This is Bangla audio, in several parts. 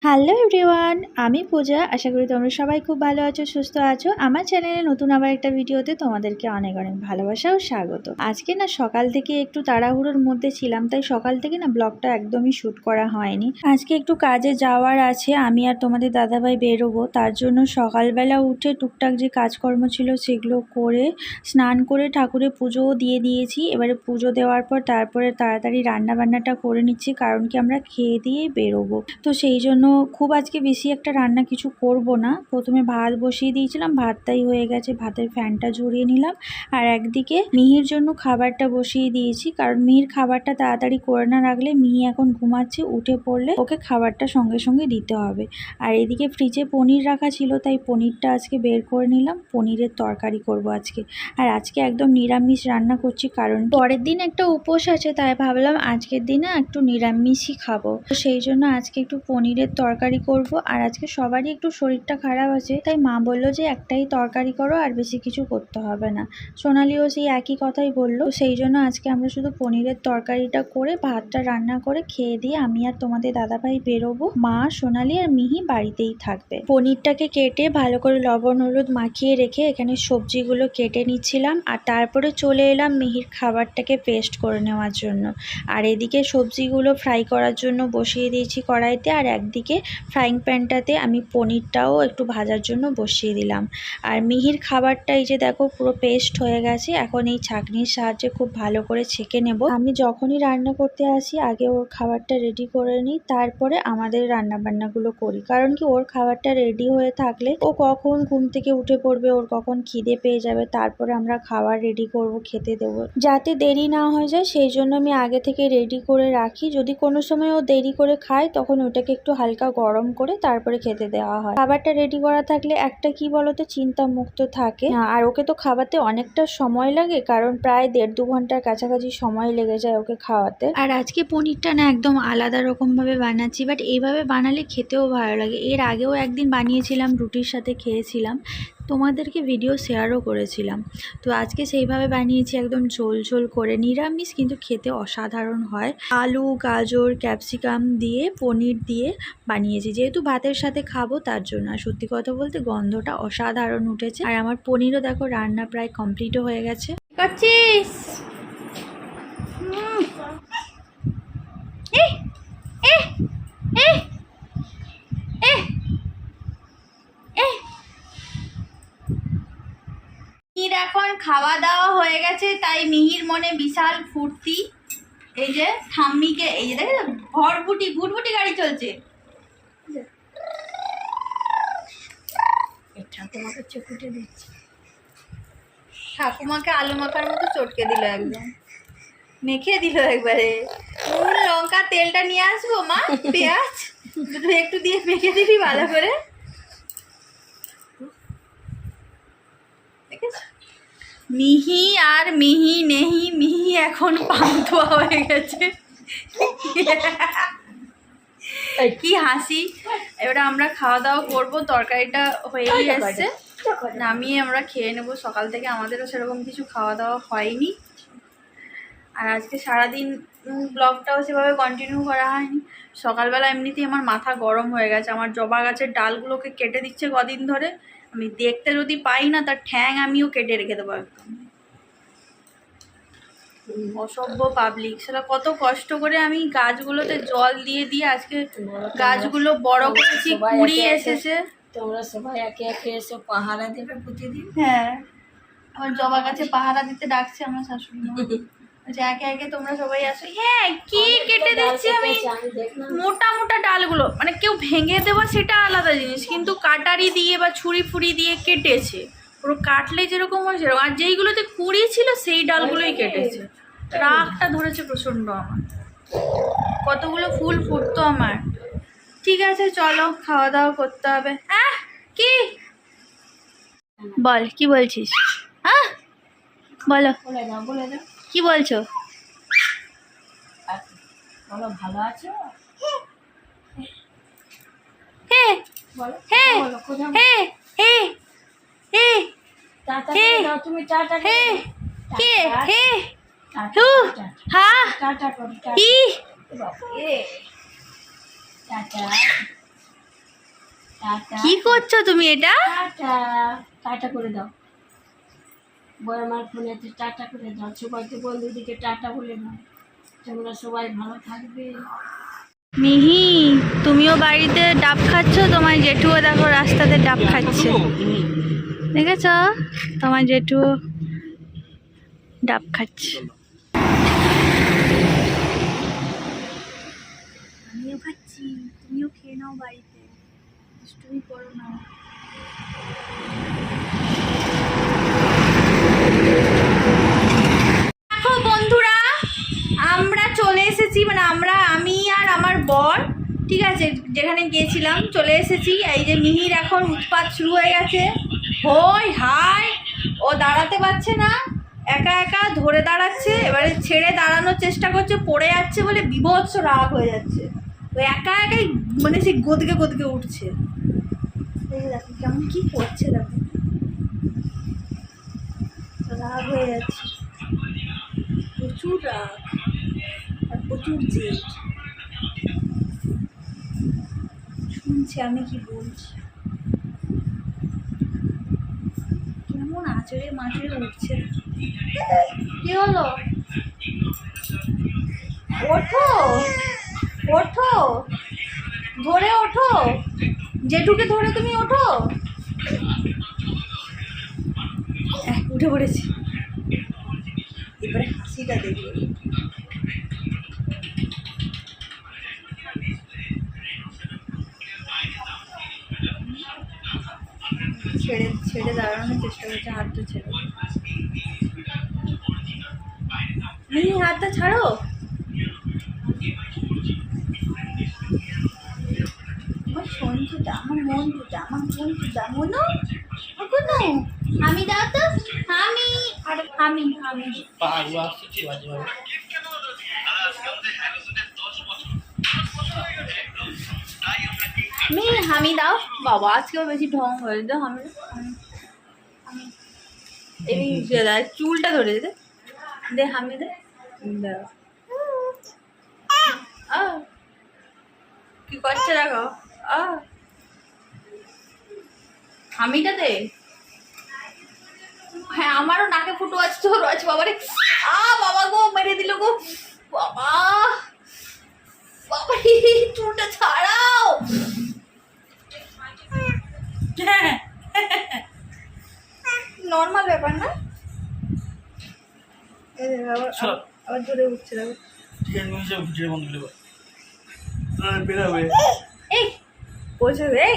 হ্যালো এভরিওয়ান, আমি পূজা। আশা করি তোমরা সবাই খুব ভালো আছো, সুস্থ আছো। আমার চ্যানেলে নতুন আবার একটা ভিডিওতে তোমাদেরকে অনেক অনেক ভালোবাসা ও স্বাগত। আজকে না সকাল থেকে একটু তাড়াহুড়োর মধ্যে ছিলাম, তাই সকাল থেকে না ব্লগটা একদমই শ্যুট করা হয়নি। আজকে একটু কাজে যাওয়ার আছে, আমি আর তোমাদের দাদাভাই বেরোবো। তার জন্য সকালবেলা উঠে টুকটাক যে কাজকর্ম ছিল সেগুলো করে স্নান করে ঠাকুরের পুজোও দিয়ে দিয়েছি। এবারে পুজো দেওয়ার পর তারপরে তাড়াতাড়ি রান্না বান্নাটা করে নিচ্ছি, কারণ কি আমরা খেয়ে দিয়েই বেরোবো। তো সেই জন্য খুব আজকে বেশি একটা রান্না কিছু করব না। প্রথমে ভাত বসিয়ে দিয়েছিলাম, ভাতটাই হয়ে গেছে, ভাতের ফ্যানটা ঝরিয়ে নিলাম। আর একদিকে মিহির জন্য খাবারটা বসিয়ে দিয়েছি, কারণ মিহির খাবারটা তাড়াতাড়ি করে না রাখলে মিহি এখন ঘুমাচ্ছে, উঠে পড়লে ওকে খাবারটা সঙ্গে সঙ্গে দিতে হবে। আর এদিকে ফ্রিজে পনির রাখা ছিল, তাই পনিরটা আজকে বের করে নিলাম। পনিরের তরকারি করব আজকে। আর আজকে একদম নিরামিষ রান্না করছি, কারণ পরের দিন একটা উপোস আছে, তাই ভাবলাম আজকের দিনে একটু নিরামিষই খাবো। তো সেই জন্য আজকে একটু পনিরের তরকারি করব। আর আজকে সবারই একটু শরীরটা খারাপ আছে, তাই মা বললো যে একটাই তরকারি করো, আর বেশি কিছু করতে হবে না। সোনালিও সেই একই কথাই বললো। সেই জন্য আজকে আমরা শুধু পনিরের তরকারিটা করে ভাতটা রান্না করে খেয়ে দিয়ে আমি আর তোমাদের দাদাভাই বেরোবো। মা, সোনালি আর মিহি বাড়িতেই থাকবে। পনিরটাকে কেটে ভালো করে লবণ হলুদ মাখিয়ে রেখে এখানে সবজিগুলো কেটে নিচ্ছিলাম, আর তারপরে চলে এলাম মিহির খাবারটাকে পেস্ট করে নেওয়ার জন্য। আর এদিকে সবজিগুলো ফ্রাই করার জন্য বসিয়ে দিয়েছি কড়াইতে, আর একদিকে ফ্রাইং প্যানটাতে আমি পনিরটাও একটু ভাজার জন্য বসিয়ে দিলাম। আর মিহির খাবারটা এই যে দেখো পুরো পেস্ট হয়ে গেছে। এখন এই ছাঁকনির সাহায্যে খুব ভালো করে ছেঁকে নেব। আমি যখনই রান্না করতে আসি আগে ওর খাবারটা রেডি করে নিই, তারপরে আমাদের রান্না বান্নাগুলো করি। কারণ কি ওর খাবারটা রেডি হয়ে থাকলে ও কখন ঘুম থেকে উঠে পড়বে, ওর কখন খিদে পেয়ে যাবে, তারপরে আমরা খাবার রেডি করব, খেতে দেবো। যাতে দেরি না হয়ে যায় সেই জন্য আমি আগে থেকে রেডি করে রাখি। যদি কোনো সময় ও দেরি করে খায় তখন ওটাকে একটু হালকা গরম করে তারপরে খেতে দেওয়া হয়। খাবারটা রেডি করা থাকলে একটা কি বলতো, চিন্তা মুক্ত থাকে। আর ওকে তো খাওয়াতে অনেকটা সময় লাগে, কারণ প্রায় 1.5-2 ঘন্টার কাছাকাছি সময় লেগে যায় ওকে খাওয়াতে। আর আজকে পনিরটা না একদম আলাদা রকম ভাবে বানাচ্ছি, বাট এইভাবে বানালে খেতেও ভালো লাগে। এর আগেও একদিন বানিয়েছিলাম, রুটির সাথে খেয়েছিলাম, তোমাদেরকে ভিডিও শেয়ারও করেছিলাম। তো আজকে সেইভাবে বানিয়েছি, একদম ঝোল ঝোল করে, নিরামিষ কিন্তু খেতে অসাধারণ হয়। আলু, গাজর, ক্যাপসিকাম দিয়ে পনির দিয়ে বানিয়েছি, যেহেতু ভাতের সাথে খাবো তার জন্য। আর সত্যি কথা বলতে গন্ধটা অসাধারণ উঠেছে। আর আমার পনিরও দেখো রান্না প্রায় কমপ্লিটও হয়ে গেছে। করছিস মিহির এখন খাওয়া দাওয়া হয়ে গেছে, তাই মিহির মনে বিশাল ফুর্তি। এই যে ঠাম্মিকে, এই যে দেখে ভরভুটি ভুটভুটি গাড়ি চলছে। ঠাকুমাকে চটকে দিচ্ছে, ঠাকুমাকে আলু মাখার মতো চটকে দিল, একদম মেখে দিল একবারে। লঙ্কা তেলটা নিয়ে আসবো মা, পেঁয়াজ দুটো একটু দিয়ে মেখে দিবি ভালো করে। মিহি আর মিহি নেহি, মিহি এখন পান্তুয়া হয়ে গেছে। কি হাসি। এবারে আমরা খাওয়া দাওয়া করবো, তরকারিটা হয়েই আসছে, নামিয়ে আমরা খেয়ে নেবো। সকাল থেকে আমাদেরও সেরকম কিছু খাওয়া দাওয়া হয়নি। আর আজকে সারাদিন ব্লগটাও সেভাবে কন্টিনিউ করা হয়নি। সকালবেলা এমনিতেই আমার মাথা গরম হয়ে গেছে। আমার জবা গাছের ডালগুলোকে কেটে দিচ্ছে কদিন ধরে, আমি দেখতে যদি পাই না তার ঠ্যাং আমিও কেটে রেখে দেবো একদম। অসভ্য পাবলিক, সেটা কত কষ্ট করে আমি গাছগুলোতে জল দিয়ে দিয়ে আজকে গাছগুলো বড় করেছি, কুড়ি এসেছে। তোমরা সবাই একে একে এসে পাহারা দেবে প্রতিদিন। হ্যাঁ, আমার জবা গাছে পাহারা দিতে ডাকছে আমার শাশুড়ি মা। একে একে তোমরা সবাই আসো। হ্যাঁ, কি কেটে দিচ্ছি আমি, মোটা মোটা ডালগুলো, মানে কেউ ভেঙে দেওয়া সেটা আলাদা জিনিস, কিন্তু কাটারি দিয়ে বা ছুরি ফুরি দিয়ে কেটেছে, পুরো কাটলে যেরকম হয় সেরকম। আর যেইগুলোতে কুড়ি ছিল সেই ডালগুলোই কেটেছে। রাগটা ধরেছে প্রচন্ড আমার, কতগুলো ফুল ফুটতো আমার। ঠিক আছে চলো, খাওয়া দাওয়া করতে হবে। হ্যাঁ, কি বল, কি বলছিস? হ্যাঁ বলো, বলে দাও কি বলছো? বলো ভালো আছো? হে বলো হে বলো কোথাও হে হে হে টাটা হে দাও, তুমি টাটা হে কে হে টাটা হু হা টাটা করো, ই টাটা। টাটা। টাটা কি করছো তুমি এটা? টাটা টাটা করে দাও বড় আমার ফোনে টাটা করে দাও সবাইকে বন্ধুদিকে টাটা বলে দাও তোমরা সবাই ভালো থাকবে মিহি, তুমিও বাড়িতে ডাব খাচ্ছ, তোমার জেঠুও দেখো রাস্তাতে ডাব খাচ্ছে। দেখেছ, তোমার জেঠু ডাব খাচ্ছে। আমিও খাচ্ছি, তুমিও খেয়ে নাও বাড়িতে, দুষ্টুমি করো না। দেখো বন্ধুরা, আমরা চলে এসেছি, মানে আমি আর আমার বর, ঠিক আছে, যেখানে গিয়েছিলাম চলে এসেছি। এই যে মিহির এখন উৎপাত শুরু হয়ে গেছে, হই হাই, ও দাঁড়াতে পারছে না, একা একা ধরে দাঁড়াচ্ছে, এবারে ছেড়ে দাঁড়ানোর চেষ্টা করছে, পড়ে যাচ্ছে বলে বিভৎস রাগ হয়ে যাচ্ছে। ও একা একাই মানে সে গদকে গদকে উঠছে। এই দেখো কেমন কি করছে, দেখো রাগ হয়ে যাচ্ছে, প্রচুর রাগ আর প্রচুর জেদ। শুনছি আমি কি বলছি, কেমন আচড়ে মাচড়ে উঠছে। কি হলো? ওঠো ওঠো, ধরে ওঠো, জেঠুকে ধরে তুমি ওঠো। উঠে পড়েছি, এবারে হাসিটা দেখবে। ছেড়ে ছেড়ে দাঁড়ানোর চেষ্টা করছে, হাতটা ছেড়ে। হাতটা ছাড়ো। আমার সঞ্জুটা, আমার মঞ্জুটা, আমার মঞ্জুটা, মনো কোনো আমি দাও তো, আমি আর আমি হামি দাও বাবা, আজকেও বেশি ঢং হয়ে দাও। আমি এই চুলটা ধরে দে, দে হামি দে, কি করছে দেখো, হামিটা দে। হ্যাঁ, আমারও নাকে ফুটো আছে, তোর আছে বাবারে। বাবা গো, মেরে দিল গো বাবা, বাবা চুলটা ছাড়াও। নর্মাল ব্যাপার না, আবার জোরে উঠছে দেখো। এই বলছে এই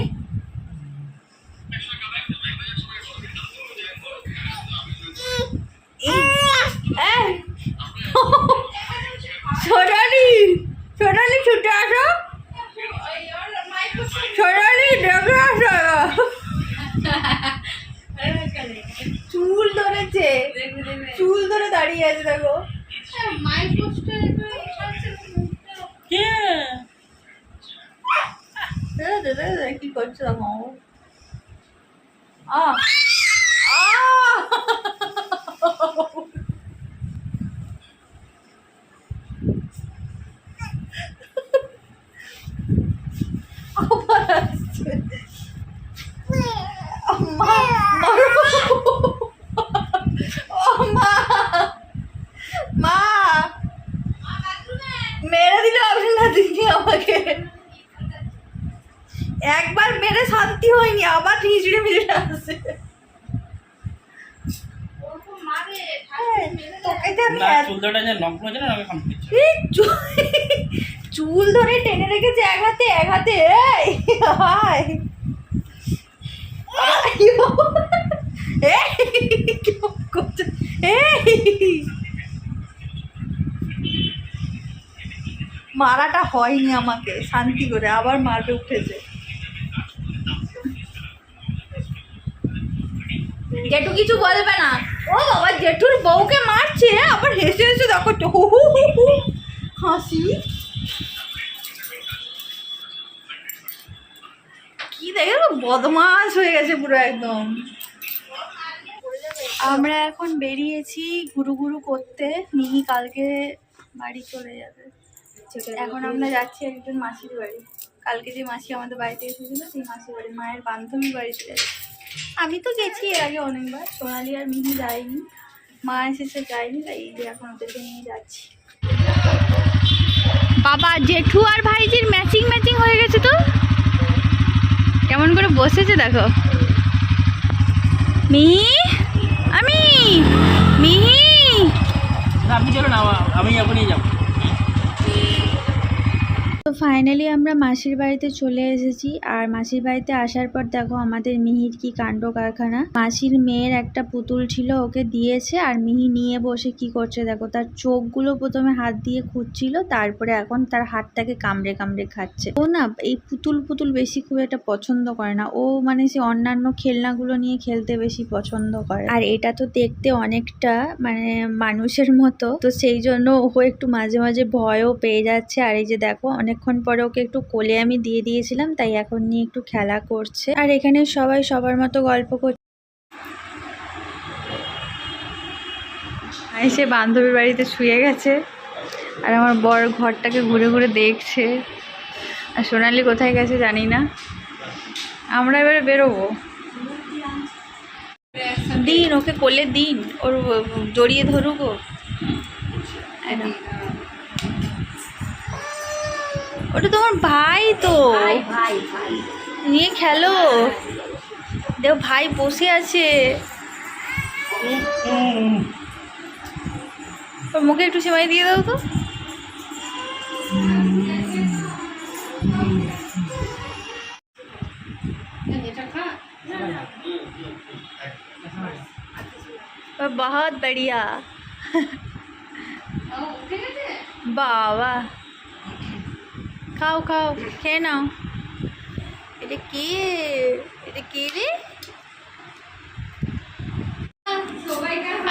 ছোটালি, ছোটালি ছুটে আসো, ছোটালি দেখে আসো। চুল ধরেছে, চুল ধরে দাঁড়িয়ে আছে দেখো। কি করছো দেখো। মা মেরে দিল আপনার দিদি আমাকে, একবার মেরে শান্তি হয়নি, আবার হিজড়ে মিজড়ে আসছে। চুল ধরে টেনে রেখেছে এক হাতে, এক হাতে। মারাটা হয়নি আমাকে, শান্তি করে আবার মারবে উঠেছে। জেঠু কিছু বলবে না, ও বাবা জেঠুর বউকে মারছে, আবার হেসে হেসে দেখো তো, হু হু হু হু হাসি। কি দেখে বদমাস হয়ে গেছে পুরো একদম। আমরা এখন বেরিয়েছি ঘুরু ঘুরু করতে, মিহি কালকে বাড়ি চলে যাবে। এখন আমরা যাচ্ছি একজন মাসির বাড়ি, কালকে যে মাসি আমাদের বাড়িতে এসেছিল সেই মাসির বাড়ি মায়ের বান্ধবীর বাড়িতে যাচ্ছি। আমি তো গেছি এর আগে অনেকবার, সোনালি আর মিহি যায়নি, মা এসেছে যায়নি, তাই এই যে এখন ওদেরকে নিয়ে যাচ্ছি। বাবা জেঠু আর ভাইজির ম্যাচিং ম্যাচিং হয়ে গেছে তো, কেমন করে বসেছে দেখো। মিহি আমি মিহি আপনি চলো না, আমি এখনই যাবো। তো ফাইনালি আমরা মাসির বাড়িতে চলে এসেছি। আর মাসির বাড়িতে আসার পর দেখো আমাদের মিহির কি কাণ্ড কারখানা। মাসির মেয়ের একটা পুতুল ছিল, ওকে দিয়েছে, আর মিহি নিয়ে বসে কি করছে দেখো, তার চোখগুলো প্রথমে হাত দিয়ে খুঁজছিল, তারপরে এখন তার হাতটাকে কামড়ে কামড়ে খাচ্ছে। ও না এই পুতুল বেশি খুব একটা পছন্দ করে না, ও মানে সে অন্যান্য খেলনাগুলো নিয়ে খেলতে বেশি পছন্দ করে। আর এটা তো দেখতে অনেকটা মানে মানুষের মতো, তো সেই জন্য ও একটু মাঝে মাঝে ভয়ও পেয়ে যাচ্ছে। আর এই যে দেখো অনেকক্ষণ পরে ওকে একটু কোলে আমি দিয়ে দিয়েছিলাম, তাই এখন নিয়ে একটু খেলা করছে। আর এখানে সবাই সবার মতো গল্প করছে। সে বান্ধবীর বাড়িতে শুয়ে গেছে, আর আমার বর ঘরটাকে ঘুরে ঘুরে দেখছে। আর সোনালি কোথায় গেছে জানি না। আমরা এবারে বেরোবো, দিন ওকে কোলে দিন, ওর জড়িয়ে ধরুক। ওটা তোমার ভাই তো, নিয়ে খেলো। দেখো ভাই বসে আছে, ওর মুখে একটু সেমাই দিয়ে দাও তো। बहुत बढ़िया বাবা, খাও খাও, খেয়ে নাও। এটা কে, এটা কে রে?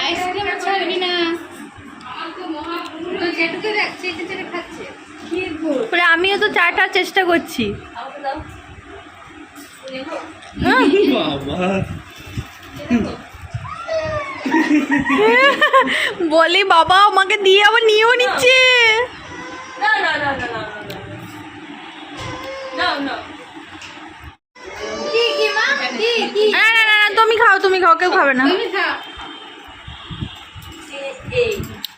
আইসক্রিম ছাড়বি না? আমিও তো চাটার চেষ্টা করছি। বলি বাবা আমাকে দিয়ে আবার নিয়েও নিচ্ছে। না তুমি খাও, তুমি খাও, কেউ খাবে না।